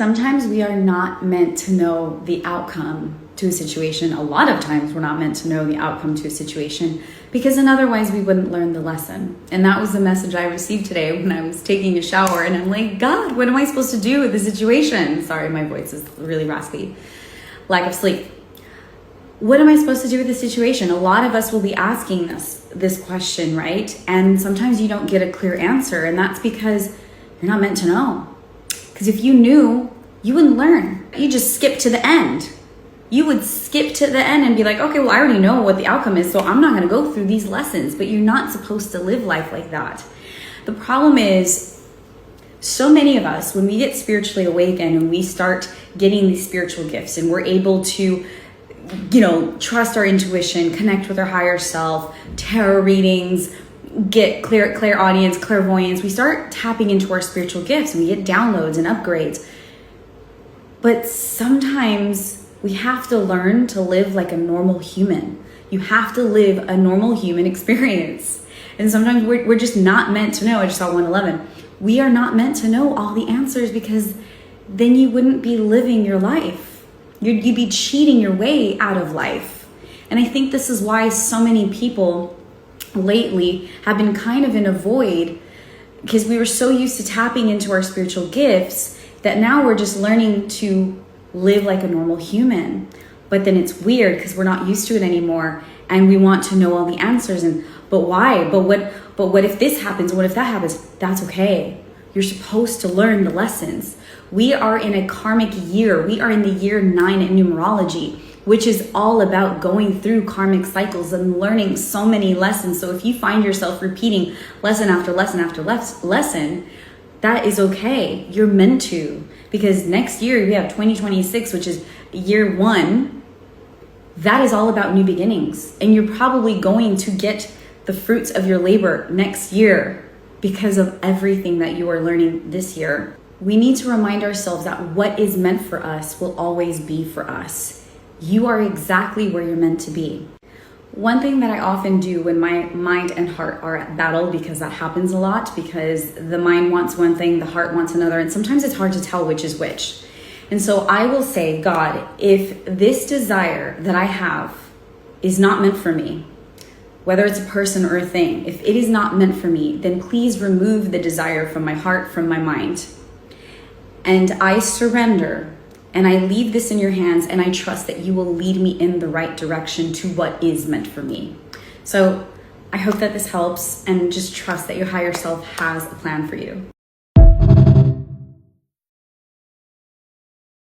Sometimes we are not meant to know the outcome to a situation. A lot of times we're not meant to know the outcome to a situation because then otherwise we wouldn't learn the lesson. And that was the message I received today when I was taking a shower and I'm like, God, what am I supposed to do with the situation? Sorry, my voice is really raspy. Lack of sleep. What am I supposed to do with the situation? A lot of us will be asking us this question, right? And sometimes you don't get a clear answer, and that's because you're not meant to know. Because if you knew, you wouldn't learn. You just skip to the end. You would skip to the end and be like, okay, well, I already know what the outcome is, so I'm not going to go through these lessons. But you're not supposed to live life like that. The problem is, so many of us, when we get spiritually awakened and we start getting these spiritual gifts and we're able to, trust our intuition, connect with our higher self, tarot readings, get clairaudience, clairvoyance, we start tapping into our spiritual gifts and we get downloads and upgrades. But sometimes we have to learn to live like a normal human. You have to live a normal human experience. And sometimes we're just not meant to know. I just saw 111. We are not meant to know all the answers because then you wouldn't be living your life. You'd be cheating your way out of life. And I think this is why so many people lately have been kind of in a void, because we were so used to tapping into our spiritual gifts that now we're just learning to live like a normal human. But then it's weird because we're not used to it anymore and we want to know all the answers. But why? But what if this happens? What if that happens? That's okay. You're supposed to learn the lessons. We are in a karmic year. We are in the year 9 in numerology, which is all about going through karmic cycles and learning so many lessons. So if you find yourself repeating lesson after lesson after lesson, that is okay. You're meant to, because next year we have 2026, which is year 1. That is all about new beginnings. And you're probably going to get the fruits of your labor next year because of everything that you are learning this year. We need to remind ourselves that what is meant for us will always be for us. You are exactly where you're meant to be. One thing that I often do when my mind and heart are at battle, because that happens a lot, because the mind wants one thing, the heart wants another, and sometimes it's hard to tell which is which. And so I will say, God, if this desire that I have is not meant for me, whether it's a person or a thing, if it is not meant for me, then please remove the desire from my heart, from my mind. And I surrender. And I leave this in your hands, and I trust that you will lead me in the right direction to what is meant for me. So I hope that this helps, and just trust that your higher self has a plan for you.